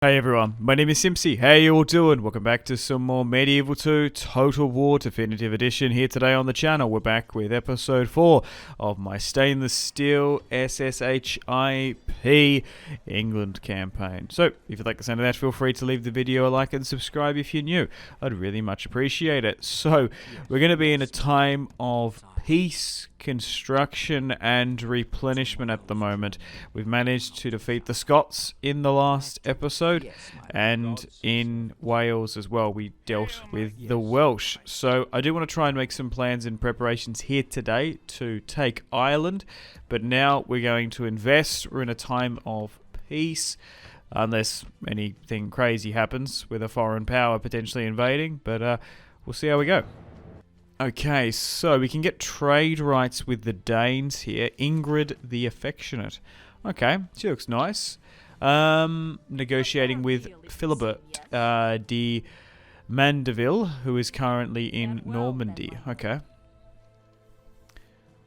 Hey everyone, my name is Simpsy. How you all doing? Welcome back to some more Medieval 2 Total War Definitive Edition here today on the channel. We're back with episode 4 of my Stainless Steel SSHIP England campaign. So, if you'd like the sound of that, feel free to leave the video a like and subscribe if you're new. I'd really much appreciate it. So, we're going to be in a time of peace, construction and replenishment at the moment. We've managed to defeat the Scots in the last episode, and in Wales as well we dealt with the Welsh. So I do want to try and make some plans and preparations here today to take Ireland, but now we're going to invest. We're in a time of peace, unless anything crazy happens with a foreign power potentially invading, but we'll see how we go. Okay, so we can get trade rights with the Danes here. Ingrid the Affectionate. Okay, she looks nice. Negotiating with Philibert de Mandeville, who is currently in Normandy. Okay.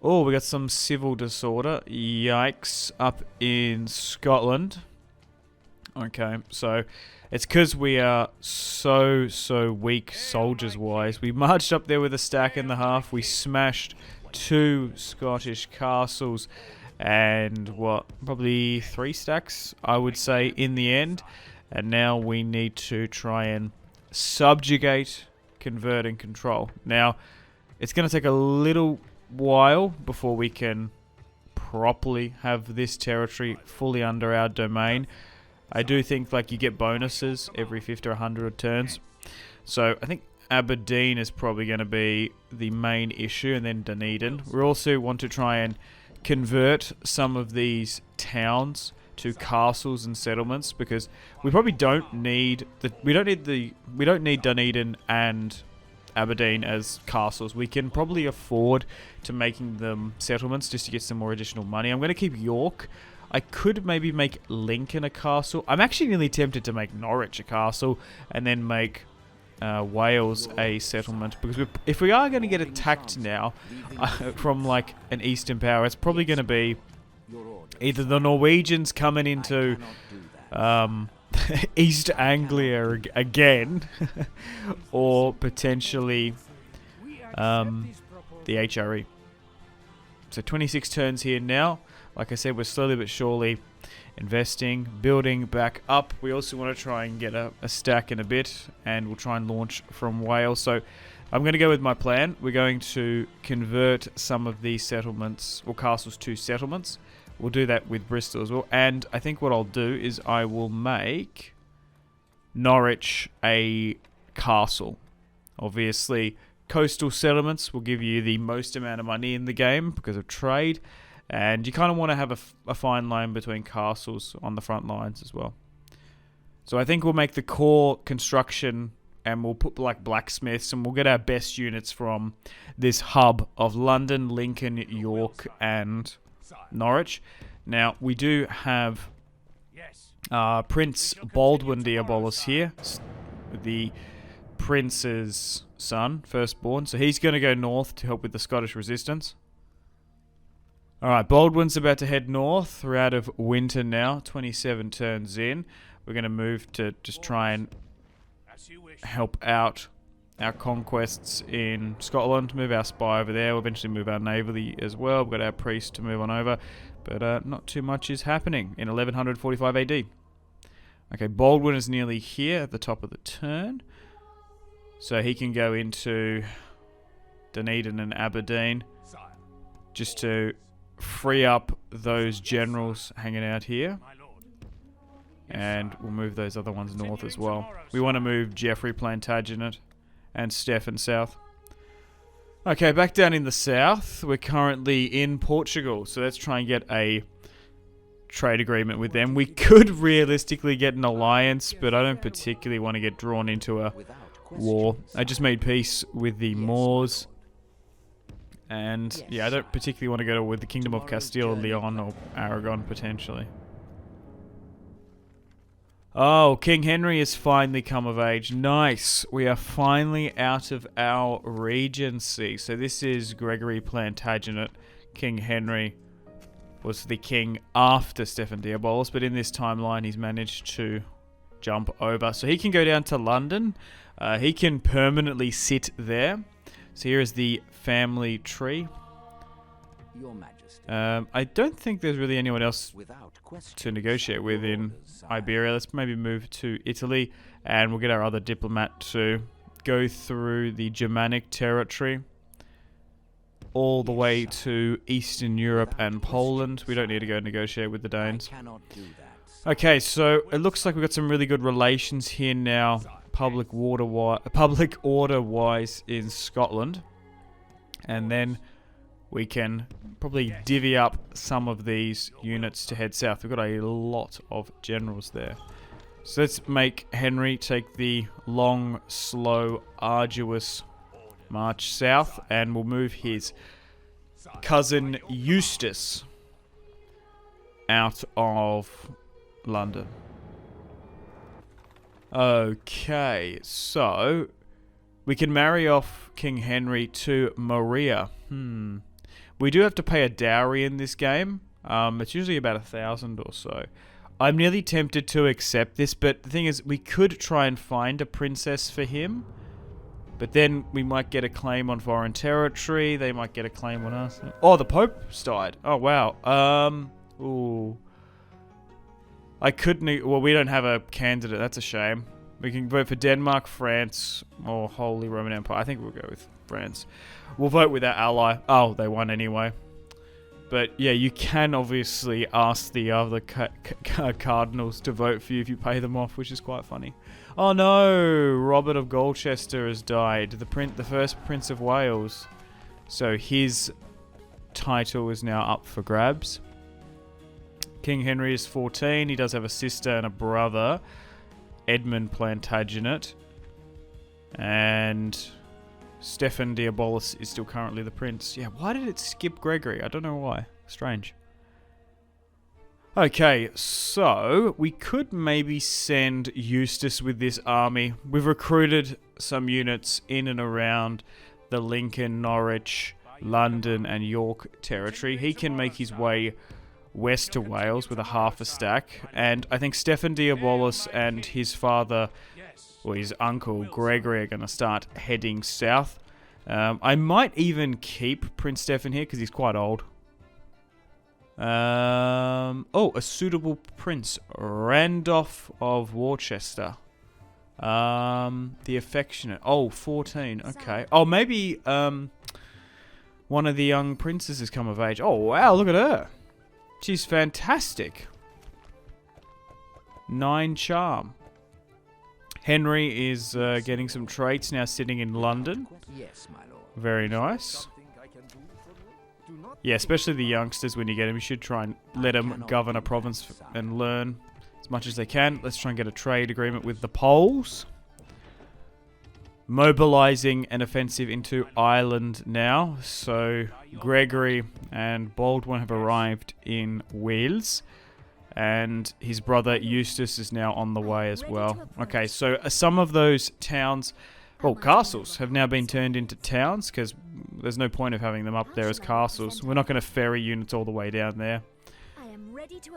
Oh, we got some civil disorder. Yikes. Up in Scotland. Okay, so it's because we are so weak soldiers-wise. We marched up there with a stack and a half. We smashed 2 Scottish castles and, probably 3 stacks, I would say, in the end. And now we need to try and subjugate, convert, and control. Now, it's going to take a little while before we can properly have this territory fully under our domain. I do think you get bonuses every 50 or 100 turns. So I think Aberdeen is probably going to be the main issue, and then Dunedin. We also want to try and convert some of these towns to castles and settlements, because we probably don't need we don't need Dunedin and Aberdeen as castles. We can probably afford to making them settlements just to get some more additional money. I'm going to keep York. I could maybe make Lincoln a castle. I'm actually really tempted to make Norwich a castle and then make Wales a settlement, because if we are going to get attacked now from an Eastern power, it's probably going to be either the Norwegians coming into East Anglia again, or potentially the HRE. So 26 turns here now. Like I said, we're slowly but surely investing, building back up. We also want to try and get a stack in a bit, and we'll try and launch from Wales. So I'm going to go with my plan. We're going to convert some of these settlements, or castles, to settlements. We'll do that with Bristol as well. And I think what I'll do is I will make Norwich a castle. Obviously, coastal settlements will give you the most amount of money in the game because of trade. And you kind of want to have a fine line between castles on the front lines as well. So I think we'll make the core construction, and we'll put blacksmiths, and we'll get our best units from this hub of London, Lincoln, York, and Norwich. Now, we do have Prince Baldwin Diabolus here, the prince's son, firstborn. So he's going to go north to help with the Scottish resistance. Alright, Baldwin's about to head north. We're out of winter now, 27 turns in. We're going to move to just try and help out our conquests in Scotland. Move our spy over there. We'll eventually move our navy as well. We've got our priest to move on over. But not too much is happening in 1145 AD. Okay, Baldwin is nearly here at the top of the turn. So he can go into Dunedin and Aberdeen just to free up those generals hanging out here, and we'll move those other ones north as well. We want to move Geoffrey Plantagenet and Stefan south. Okay, back down in the south, we're currently in Portugal, so let's try and get a trade agreement with them. We could realistically get an alliance, but I don't particularly want to get drawn into a war. I just made peace with the Moors. And, yeah, I don't particularly want to go with the Kingdom of Castile, Leon, or Aragon, potentially. Oh, King Henry has finally come of age. Nice. We are finally out of our regency. So this is Gregory Plantagenet. King Henry was the king after Stephen Diabolus, but in this timeline he's managed to jump over. So he can go down to London. He can permanently sit there. So here is the family tree. Your Majesty. I don't think there's really anyone else to negotiate with in Iberia. Let's maybe move to Italy, and we'll get our other diplomat to go through the Germanic territory all the way to Eastern Europe and Poland. We don't need to go negotiate with the Danes. Okay, so it looks like we've got some really good relations here now, public order-wise in Scotland. And then we can probably divvy up some of these units to head south. We've got a lot of generals there. So let's make Henry take the long, slow, arduous march south, and we'll move his cousin Eustace out of London. Okay, so we can marry off King Henry to Maria. We do have to pay a dowry in this game. It's usually about 1,000 or so. I'm nearly tempted to accept this, but the thing is, we could try and find a princess for him. But then we might get a claim on foreign territory. They might get a claim on us. Oh, the Pope's died. Oh, wow. Ooh. I couldn't... Well, we don't have a candidate. That's a shame. We can vote for Denmark, France, or Holy Roman Empire. I think we'll go with France. We'll vote with our ally. Oh, they won anyway. But, yeah, you can obviously ask the other cardinals to vote for you if you pay them off, which is quite funny. Oh no! Robert of Gloucester has died. The first Prince of Wales. So his title is now up for grabs. King Henry is 14. He does have a sister and a brother, Edmund Plantagenet. And Stefan Diabolus is still currently the prince. Yeah, why did it skip Gregory? I don't know why. Strange. Okay, so we could maybe send Eustace with this army. We've recruited some units in and around the Lincoln, Norwich, London and York territory. He can make his way west to Wales with a half a stack. And I think Stefan Diabolus and his father, or his uncle, Gregory, are going to start heading south. I might even keep Prince Stefan here because he's quite old. Oh, a suitable prince. Randolph of Worcester. The affectionate. Oh, 14. Okay. Oh, maybe one of the young princes has come of age. Oh, wow, look at her. She's fantastic. 9 charm. Henry is getting some traits now, sitting in London. Very nice. Yeah, especially the youngsters, when you get them, you should try and let them govern a province and learn as much as they can. Let's try and get a trade agreement with the Poles. Mobilizing an offensive into Ireland now. So Gregory and Baldwin have arrived in Wales. And his brother Eustace is now on the way as well. Okay, so some of those towns, well, castles, have now been turned into towns because there's no point of having them up there as castles. We're not going to ferry units all the way down there.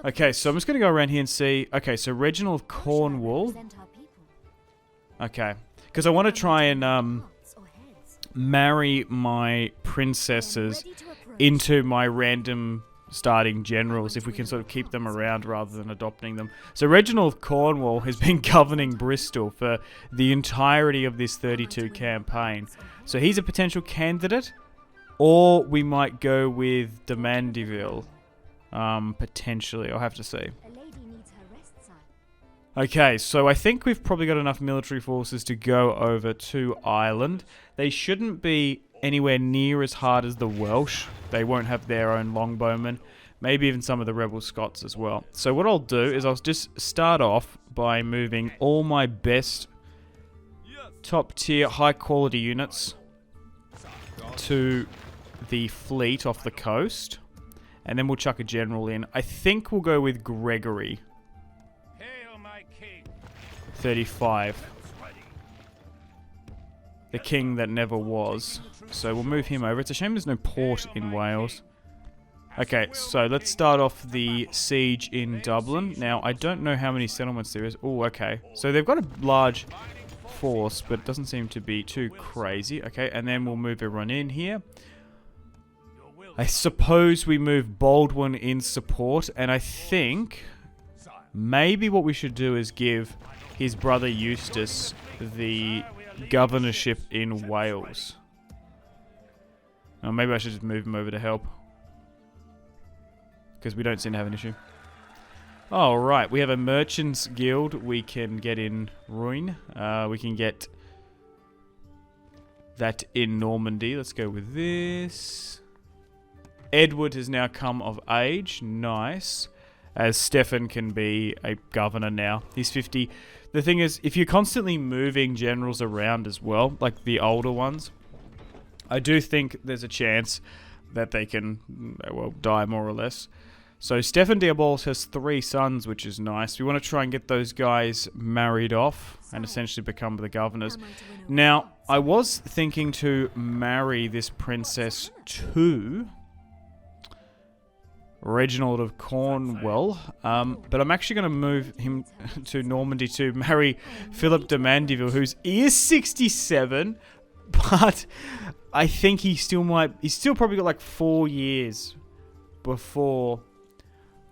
Okay, so I'm just going to go around here and see. Okay, so Reginald of Cornwall. Okay, because I want to try and marry my princesses into my random starting generals, if we can sort of keep them around rather than adopting them. So Reginald of Cornwall has been governing Bristol for the entirety of this 32 campaign. So he's a potential candidate, or we might go with de Mandeville, potentially. I'll have to see. Okay, so I think we've probably got enough military forces to go over to Ireland. They shouldn't be anywhere near as hard as the Welsh. They won't have their own longbowmen. Maybe even some of the rebel Scots as well. So what I'll do is I'll just start off by moving all my best top tier high quality units to the fleet off the coast. And then we'll chuck a general in. I think we'll go with Gregory. 35. The king that never was. So we'll move him over. It's a shame there's no port in Wales. Okay, so let's start off the siege in Dublin. Now, I don't know how many settlements there is. Oh, okay. So they've got a large force, but it doesn't seem to be too crazy. Okay, and then we'll move everyone in here. I suppose we move Baldwin in support, and I think maybe what we should do is give his brother Eustace the governorship in Wales. Or maybe I should just move him over to help, because we don't seem to have an issue. Alright, we have a merchants guild we can get in Ruin. We can get that in Normandy. Let's go with this. Edward has now come of age. Nice. As Stefan can be a governor now. He's 50. The thing is, if you're constantly moving generals around as well, like the older ones, I do think there's a chance that they can, well, die more or less. So Stefan Diabolos has 3 sons, which is nice. We want to try and get those guys married off and essentially become the governors. Now, I was thinking to marry this princess to Reginald of Cornwall, but I'm actually going to move him to Normandy to marry Philip de Mandeville, he is 67, but I think he's still probably got like 4 years before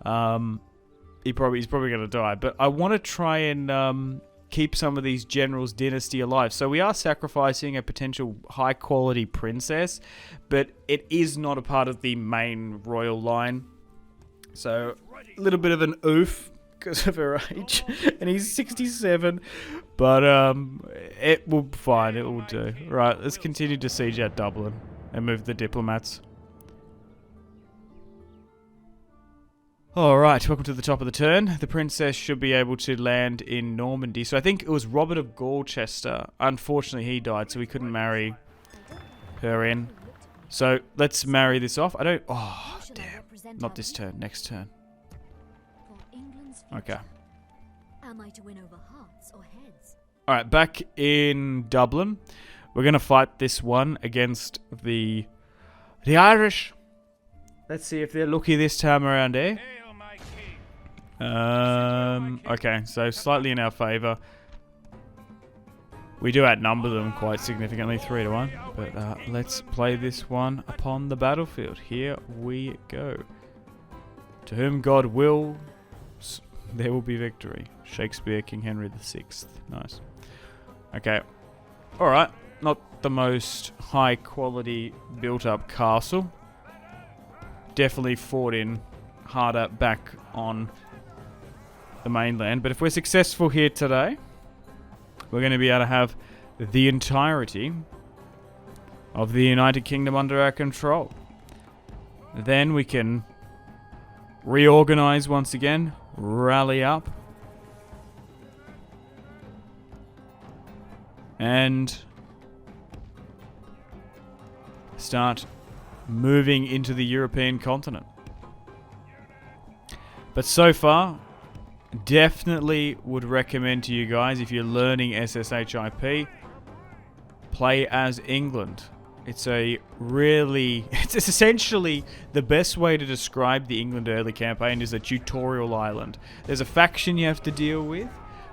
he's probably going to die. But I want to try and keep some of these generals' dynasty alive. So we are sacrificing a potential high quality princess, but it is not a part of the main royal line. So a little bit of an oof because of her age, and he's 67, but it will be fine, it will do. Right, let's continue to siege at Dublin and move the diplomats. Alright, welcome to the top of the turn. The princess should be able to land in Normandy. So I think it was Robert of Gloucester. Unfortunately, he died, so we couldn't marry her in. So let's marry this off. Oh, damn. Not this turn, next turn. Okay. Am I to win over hearts or heads? Alright, back in Dublin. We're going to fight this one against the Irish. Let's see if they're lucky this time around, eh? Okay, so slightly in our favour. We do outnumber them quite significantly, 3-1. But let's play this one upon the battlefield. Here we go. To whom God wills, there will be victory. Shakespeare, King Henry VI. Nice. Okay. Alright. Not the most high quality built up castle. Definitely fought in harder back on the mainland. But if we're successful here today, we're going to be able to have the entirety of the United Kingdom under our control. Then we can reorganize once again, rally up, and start moving into the European continent. But so far, definitely would recommend to you guys, if you're learning SSHIP, play as England. It's it's essentially the best way to describe the England early campaign is a tutorial island. There's a faction you have to deal with,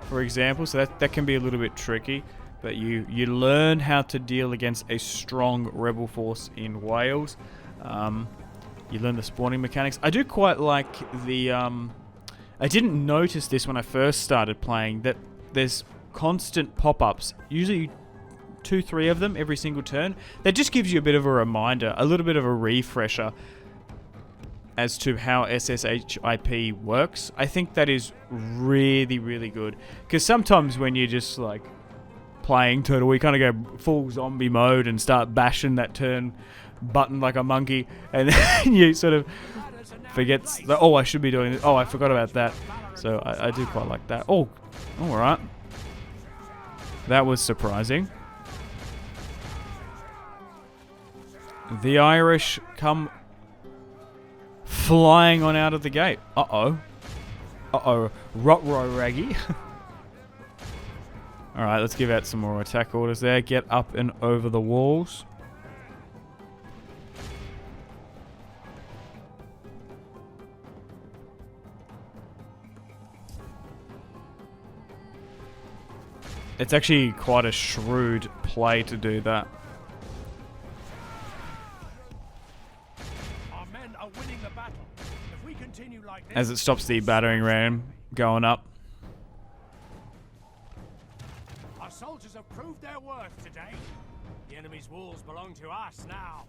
for example, so that can be a little bit tricky, but you learn how to deal against a strong rebel force in Wales. You learn the spawning mechanics. I do quite like the I didn't notice this when I first started playing, that there's constant pop-ups, usually 2-3 of them every single turn. That just gives you a bit of a reminder, a little bit of a refresher as to how SSHIP works. I think that is really, really good. Because sometimes when you're just like playing Total War, you kind of go full zombie mode and start bashing that turn button like a monkey, and then you sort of forget, oh, I should be doing this. Oh, I forgot about that. So I do quite like that. Oh, alright. That was surprising. The Irish come flying on out of the gate. Uh-oh. Uh-oh. Rot-row raggy. Alright, let's give out some more attack orders there. Get up and over the walls. It's actually quite a shrewd play to do that. Our men are winning the battle. If we continue like this, As it stops the battering ram going up. our soldiers have proved their worth today. The enemy's walls belong to us now.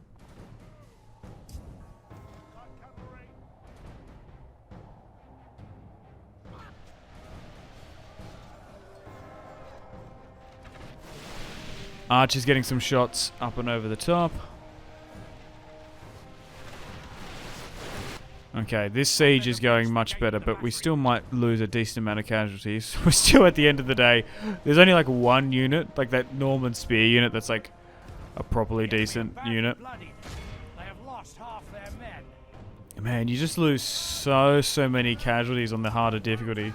Archer's getting some shots up and over the top. Okay, this siege is going much better, but we still might lose a decent amount of casualties. We're still at the end of the day. There's only like one unit, like that Norman spear unit that's like a properly decent unit. They have lost half their men. Man, you just lose so many casualties on the harder difficulty.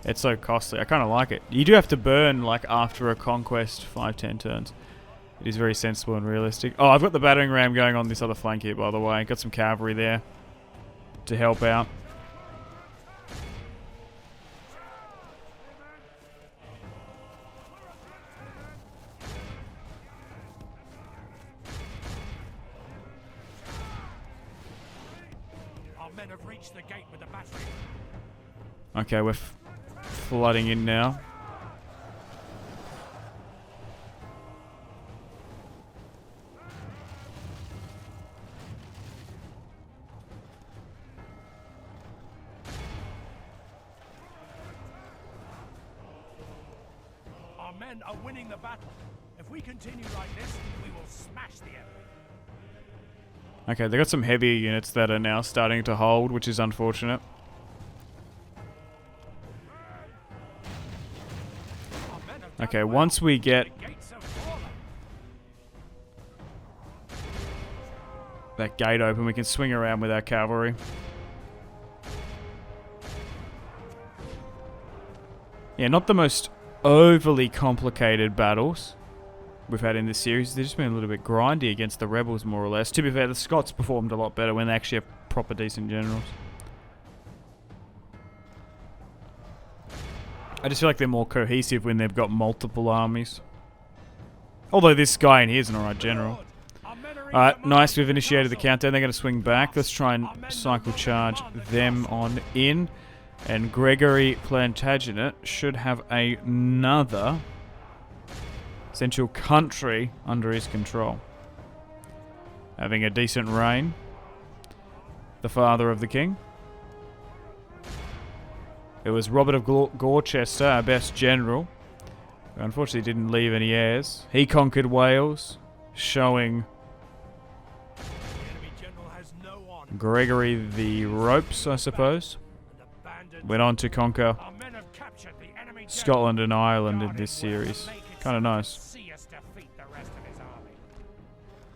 It's so costly. I kind of like it. You do have to burn like after a conquest 5-10 turns. It is very sensible and realistic. Oh, I've got the battering ram going on this other flank here, by the way. Got some cavalry there to help out. Our men have reached the gate with the battery. Okay, we're flooding in now. Our men are winning the battle. If we continue like this, we will smash the enemy. Okay, they got some heavier units that are now starting to hold, which is unfortunate. Our men have done Okay, well. once we get The gates have fallen. that gate open, we can swing around with our cavalry. Yeah, not the most overly complicated battles we've had in this series. They've just been a little bit grindy against the rebels, more or less. To be fair, the Scots performed a lot better when they actually have proper decent generals. I just feel like they're more cohesive when they've got multiple armies. Although this guy in here is an alright general. Our men are in Alright, command nice. of We've the initiated the castle. countdown. They're going to swing back. Let's try and cycle charge them on in. And Gregory Plantagenet should have another central country under his control. Having a decent reign. The father of the king. It was Robert of Gloucester, our best general, who unfortunately didn't leave any heirs. He conquered Wales, showing The enemy general has no honor Gregory the ropes, I suppose. and abandoned. Went on to conquer Our men have captured the enemy general. Scotland and Ireland in Guard this it well series. and make it Kind of so nice. see us defeat the rest of his army.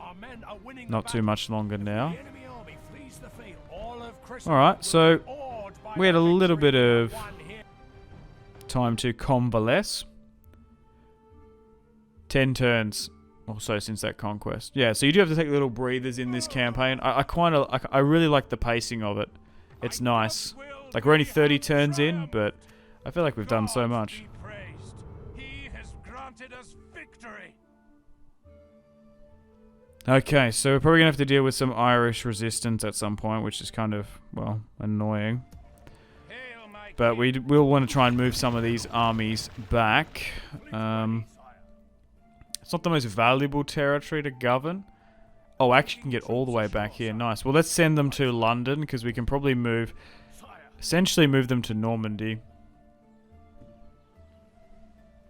Our men are winning the Not too battle. much longer now. The enemy army flees the field. All of Alright, so awed by we had the a little victory bit of won here. time to convalesce. 10 turns or so since that conquest. Yeah, so you do have to take little breathers in this campaign. I really like the pacing of it. It's nice. Like, we're only 30 turns in, but I feel like we've done so much. Be praised. He has granted us victory. Okay, so we're probably going to have to deal with some Irish resistance at some point, which is kind of, well, annoying. Hail, my But king. we'll want to try and move some of these armies back. It's not the most valuable territory to govern. Oh, actually you can get all the way back here. Nice. Well, let's send them to London, because we can probably essentially move them to Normandy.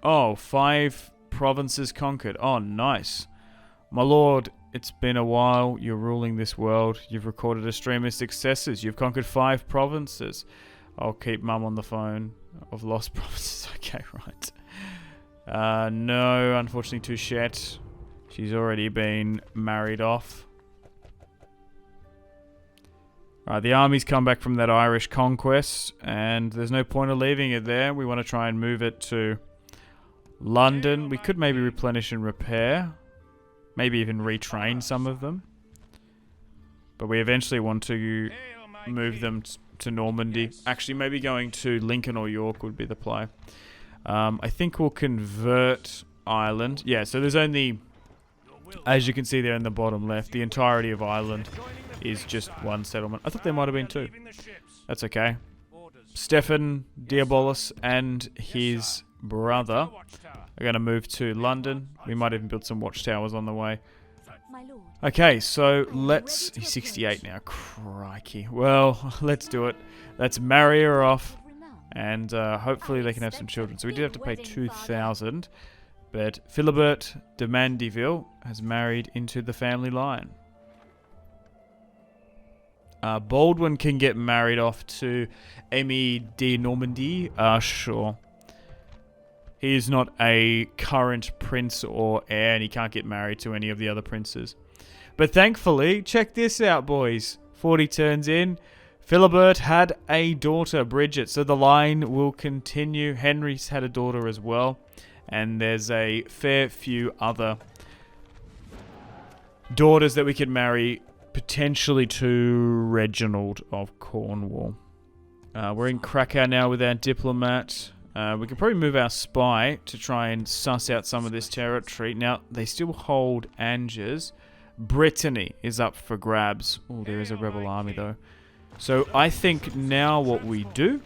Oh, 5 provinces conquered. Oh, nice. My lord, it's been a while. You're ruling this world. You've recorded a stream of successes. You've conquered 5 provinces. I'll keep mum on the phone. I've lost provinces. Okay, right. No, unfortunately, Touchette. She's already been married off. Alright, the army's come back from that Irish conquest, and there's no point of leaving it there. We want to try and move it to London. We could maybe replenish and repair. Maybe even retrain some of them. But we eventually want to Hail, my move king. them to Normandy. Yes. Actually, maybe going to Lincoln or York would be the play. I think we'll convert Ireland. Yeah, so there's only, as you can see there in the bottom left, the entirety of Ireland is just one settlement. I thought there might have been two. That's okay. Stefan Diabolus and his brother are going to move to London. We might even build some watchtowers on the way. My lord. Okay, so let's... He's 68 now. Crikey. Well, let's do it. Let's marry her off. And hopefully they can have some children. So we did have to pay 2,000. But Philibert de Mandeville has married into the family line. Baldwin can get married off to Amy de Normandy. Sure. He is not a current prince or heir, and he can't get married to any of the other princes. But thankfully, check this out, boys. 40 turns in. Philibert had a daughter, Bridget, so the line will continue. Henry's had a daughter as well. And there's a fair few other daughters that we could marry, potentially to Reginald of Cornwall. We're in Krakow now with our diplomat. We can probably move our spy to try and suss out some of this territory. Now, they still hold Angers. Brittany is up for grabs. Oh, there is a rebel army, though. So I think now what we do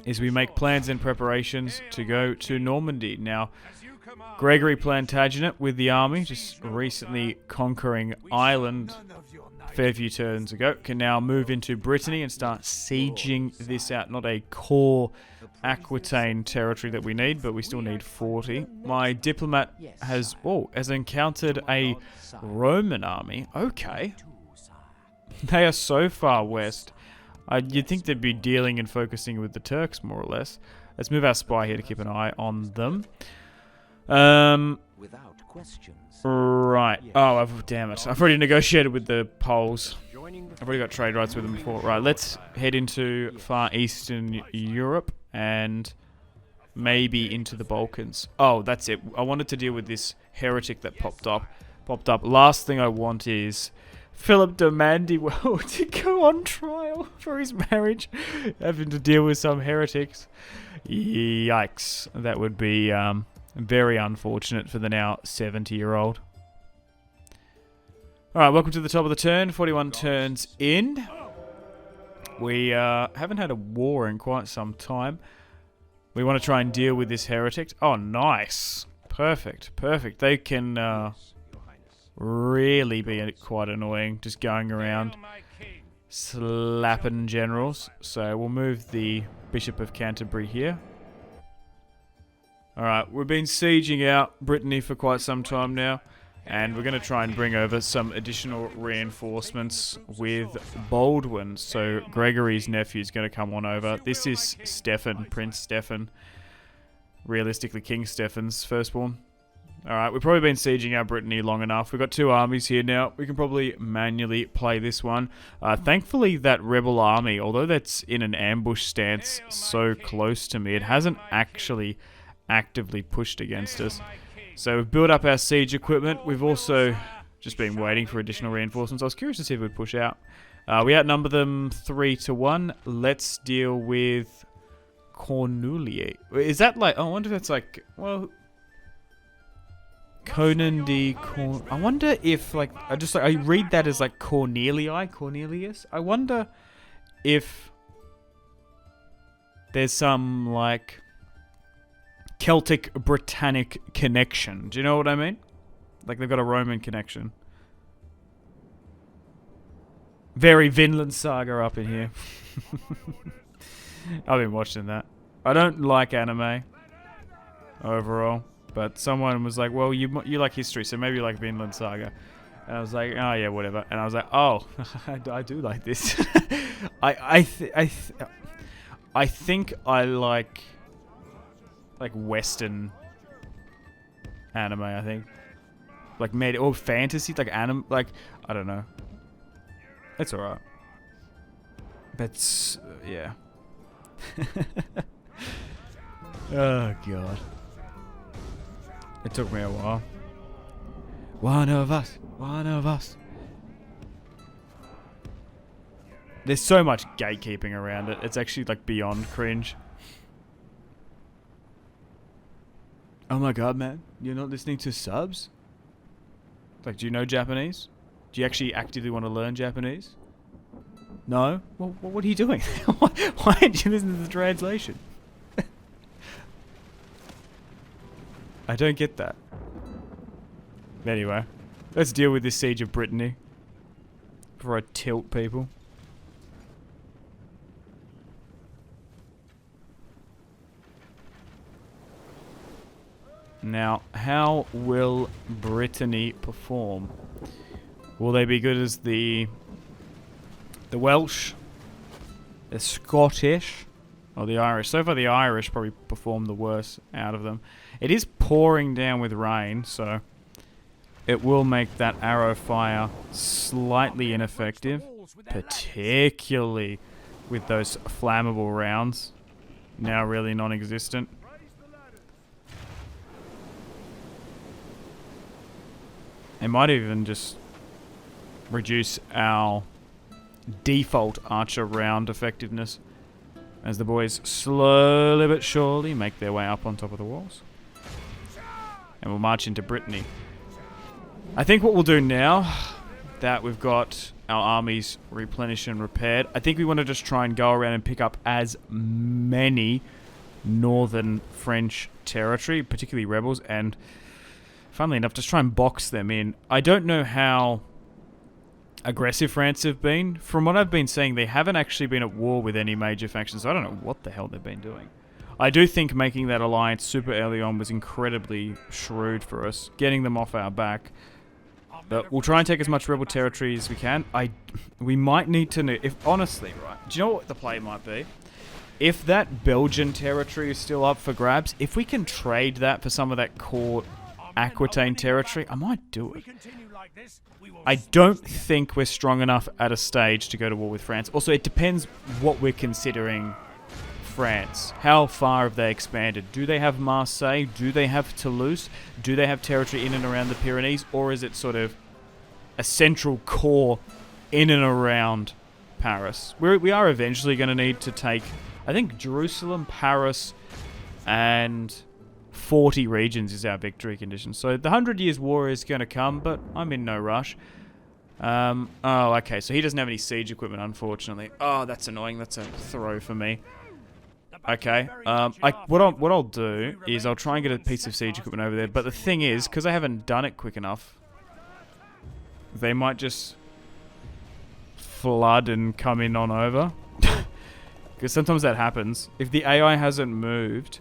is we make plans and preparations to go to Normandy. Now, Gregory Plantagenet with the army, just recently conquering Ireland a fair few turns ago, can now move into Brittany and start sieging this out. Not a core Aquitaine territory that we need, but we still need 40. My diplomat has encountered a Roman army. Okay. They are so far west. You'd think they'd be dealing and focusing with the Turks, more or less. Let's move our spy here to keep an eye on them. Without questions. Right. Oh, damn it. I've already negotiated with the Poles. I've already got trade rights with them before. Right, let's head into Far Eastern Europe and maybe into the Balkans. Oh, that's it. I wanted to deal with this heretic that popped up. Last thing I want is Philip de Mandeville to go on trial for his marriage, having to deal with some heretics. Yikes. That would be very unfortunate for the now 70-year-old. Alright, welcome to the top of the turn. 41 turns in. We haven't had a war in quite some time. We want to try and deal with this heretic. Oh, nice. Perfect. They can really be quite annoying, just going around slapping generals. So we'll move the Bishop of Canterbury here. Alright, we've been sieging out Brittany for quite some time now, and we're going to try and bring over some additional reinforcements with Baldwin. So Gregory's nephew is going to come on over. This is Stefan, Prince Stefan. Realistically, King Stefan's firstborn. Alright, we've probably been sieging out Brittany long enough. We've got two armies here now. We can probably manually play this one. Thankfully, that rebel army, although that's in an ambush stance so close to me, it hasn't actually actively pushed against us. So we've built up our siege equipment. We've also just been waiting for additional reinforcements. I was curious to see if we'd push out. We outnumber them 3-1. Let's deal with Cornulier. Is that like... Oh, I wonder if that's like... Well... Conan de Corn... I wonder if like... I read that as like Cornelius. I wonder if there's some like Celtic Britannic connection. Do you know what I mean? Like they've got a Roman connection. Very Vinland Saga up in here. I've been watching that. I don't like anime overall, but someone was like, "Well, you like history, so maybe you like Vinland Saga." And I was like, "Oh yeah, whatever." And I was like, "Oh, I do like this." I think I like Western anime. I think like or fantasy, like anime. Like I don't know. It's alright. But yeah. Oh god. It took me a while. One of us. There's so much gatekeeping around it. It's actually like beyond cringe. Oh my god, man. You're not listening to subs? Like, do you know Japanese? Do you actually actively want to learn Japanese? No? Well, what are you doing? Why aren't you listening to the translation? I don't get that. Anyway, let's deal with this siege of Brittany. Before I tilt people. Now, how will Brittany perform? Will they be good as the Welsh, the Scottish, or the Irish? So far, the Irish probably perform the worst out of them. It is pouring down with rain, so it will make that arrow fire slightly ineffective, particularly with those flammable rounds, now really non-existent. It might even just reduce our default archer round effectiveness as the boys slowly but surely make their way up on top of the walls. And we'll march into Brittany. I think what we'll do now that we've got our armies replenished and repaired, I think we want to just try and go around and pick up as many northern French territory, particularly rebels, and funnily enough, just try and box them in. I don't know how aggressive France have been. From what I've been seeing, they haven't actually been at war with any major factions, so I don't know what the hell they've been doing. I do think making that alliance super early on was incredibly shrewd for us, getting them off our back. But we'll try and take as much rebel territory as we can. We might need to... honestly, right, do you know what the play might be? If that Belgian territory is still up for grabs, if we can trade that for some of that core Aquitaine territory, I might do it. I don't think we're strong enough at a stage to go to war with France. Also, it depends what we're considering France. How far have they expanded? Do they have Marseille? Do they have Toulouse? Do they have territory in and around the Pyrenees? Or is it sort of a central core in and around Paris? We are eventually going to need to take, I think, Jerusalem, Paris, and 40 regions is our victory condition. So the 100 Years' War is going to come, but I'm in no rush. Oh, okay, so he doesn't have any siege equipment, unfortunately. Oh, that's annoying. That's a throw for me. Okay, what I'll do is I'll try and get a piece of siege equipment over there, but the thing is, because I haven't done it quick enough, they might just flood and come in on over. Because sometimes that happens. If the AI hasn't moved,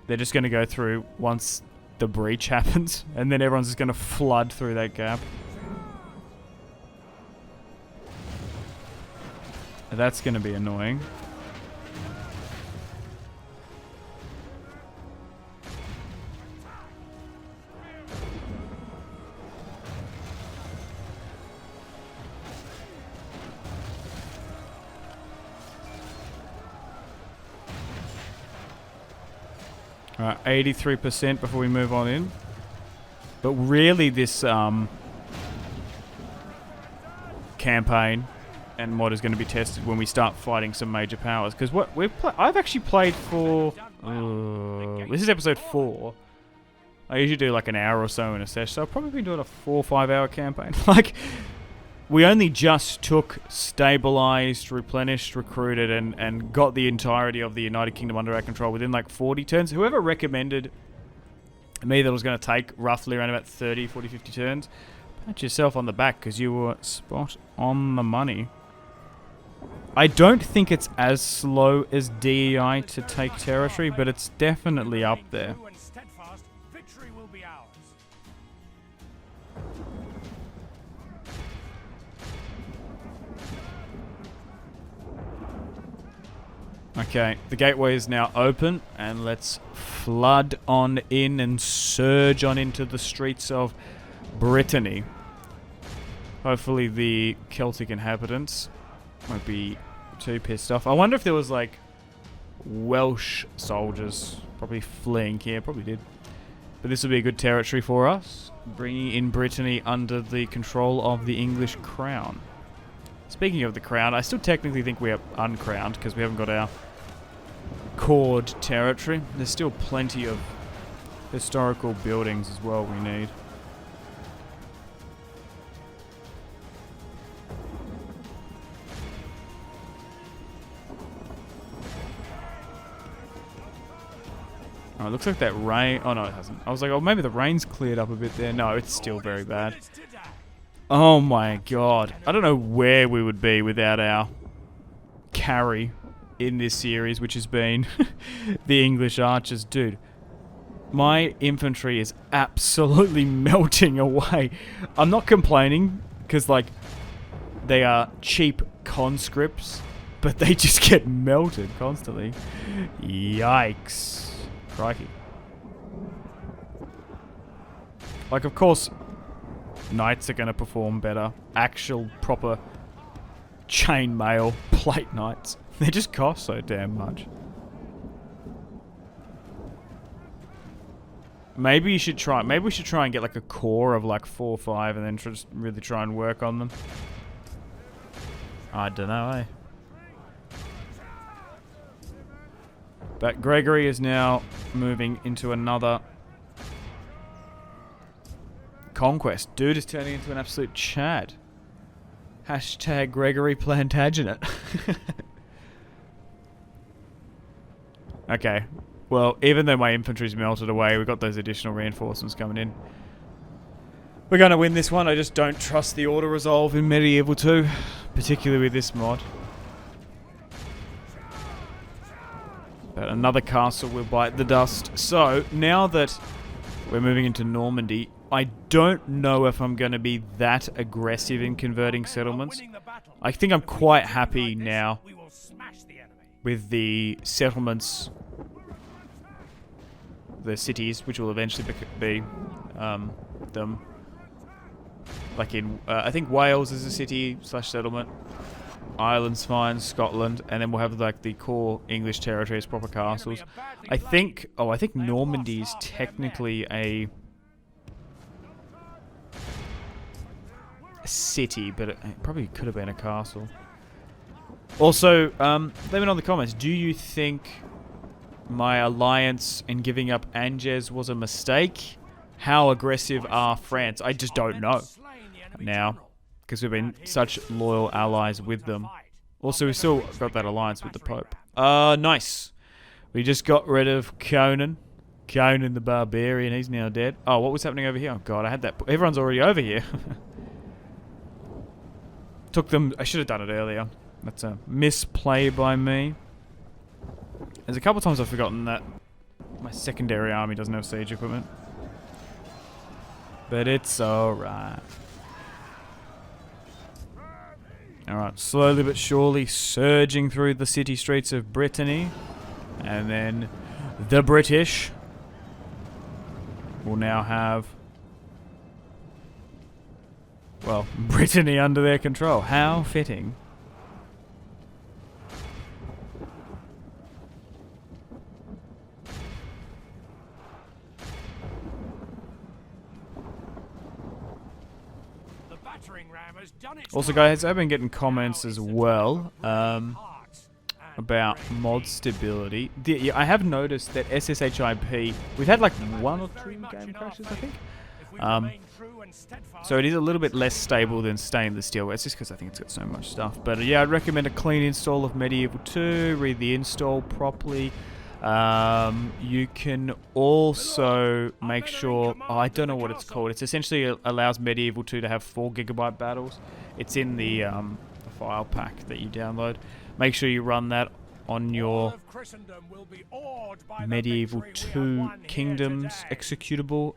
they're just going to go through once the breach happens, and then everyone's just going to flood through that gap. That's going to be annoying. Alright, 83% before we move on in. But really this campaign and mod is going to be tested when we start fighting some major powers. Because what I've actually played for... this is episode 4. I usually do like an hour or so in a session, so I've probably been doing a 4 or 5 hour campaign. Like, we only just took, stabilized, replenished, recruited, and got the entirety of the United Kingdom under our control within like 40 turns. Whoever recommended me that it was going to take roughly around about 30, 40, 50 turns, pat yourself on the back because you were spot on the money. I don't think it's as slow as DEI to take territory, but it's definitely up there. Okay, the gateway is now open, and let's flood on in and surge on into the streets of Brittany. Hopefully the Celtic inhabitants won't be too pissed off. I wonder if there was, like, Welsh soldiers probably fleeing here. Probably did. But this will be a good territory for us, bringing in Brittany under the control of the English crown. Speaking of the crown, I still technically think we are uncrowned because we haven't got our cord territory. There's still plenty of historical buildings as well we need. Oh, it looks like that rain... Oh, no, it hasn't. I was like, oh, maybe the rain's cleared up a bit there. No, it's still very bad. Oh, my God. I don't know where we would be without our carry in this series, which has been the English archers. Dude, my infantry is absolutely melting away. I'm not complaining, because, like, they are cheap conscripts, but they just get melted constantly. Yikes. Crikey. Like, of course, knights are going to perform better. Actual, proper chainmail plate knights. They just cost so damn much. Maybe you should try... Maybe we should try and get, like, a core of, like, 4 or 5 and then just really try and work on them. I don't know, eh? But Gregory is now moving into another conquest. Dude is turning into an absolute Chad. Hashtag Gregory Plantagenet. Okay. Well, even though my infantry's melted away, we've got those additional reinforcements coming in. We're going to win this one. I just don't trust the auto-resolve in Medieval 2. Particularly with this mod. But another castle will bite the dust. So, now that we're moving into Normandy, I don't know if I'm going to be that aggressive in converting settlements. I think I'm quite happy now with the settlements, the cities, which will eventually be them. Like in, I think Wales is a city/settlement. Ireland's fine, Scotland, and then we'll have like the core English territories, proper castles. I think Normandy is technically a city, but it probably could have been a castle. Also, let me know in the comments, do you think my alliance in giving up Angers was a mistake? How aggressive are France? I just don't know now, because we've been such loyal allies with them. Also, we still got that alliance with the Pope. Nice. We just got rid of Conan. Conan the Barbarian, he's now dead. Oh, what was happening over here? Oh god, I had that. Everyone's already over here. Took them, I should have done it earlier. That's a misplay by me. There's a couple times I've forgotten that my secondary army doesn't have siege equipment. But it's alright. Alright, slowly but surely surging through the city streets of Brittany. And then the British will now have, well, Brittany under their control. How fitting. Also, guys, I've been getting comments as well about mod stability. Yeah, I have noticed that SSHIP, we've had like 1 or 2 game crashes, I think. So it is a little bit less stable than stainless steel. It's just because I think it's got so much stuff. But yeah, I'd recommend a clean install of Medieval 2. Read the install properly. You can also make sure, I don't know what it's called. It's essentially allows Medieval 2 to have 4 GB battles. It's in the file pack that you download. Make sure you run that on your Medieval 2 Kingdoms executable,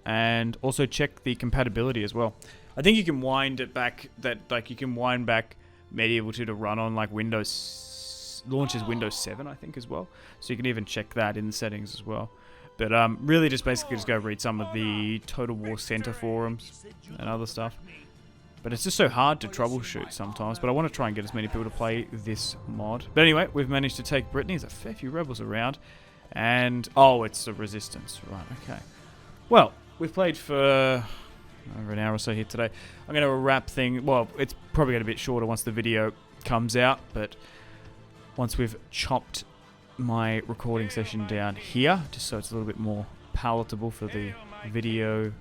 and also check the compatibility as well. I think you can wind it back, you can wind back Medieval 2 to run on like launches Windows 7, I think, as well. So you can even check that in the settings as well. But really just basically just go read some of the Total War Center forums and other stuff. But it's just so hard to troubleshoot sometimes. But I want to try and get as many people to play this mod. But anyway, we've managed to take Brittany. There's a fair few rebels around. And, oh, it's the resistance. Right, okay. Well, we've played for over an hour or so here today. I'm going to wrap thing. Well, it's probably going to be a bit shorter once the video comes out. But once we've chopped my recording session down here, just so it's a little bit more palatable for the video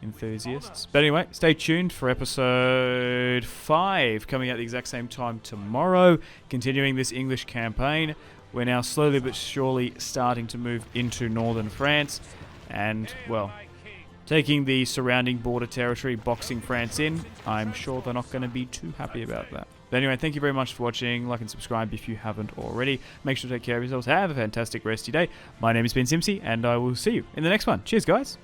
enthusiasts. But anyway, stay tuned for episode 5 coming out at the exact same time tomorrow. Continuing this English campaign. We're now slowly but surely starting to move into northern France and, well, taking the surrounding border territory, boxing France in. I'm sure they're not going to be too happy about that. But anyway, thank you very much for watching. Like and subscribe if you haven't already. Make sure to take care of yourselves. Have a fantastic rest of your day. My name has been Simpsy, and I will see you in the next one. Cheers, guys.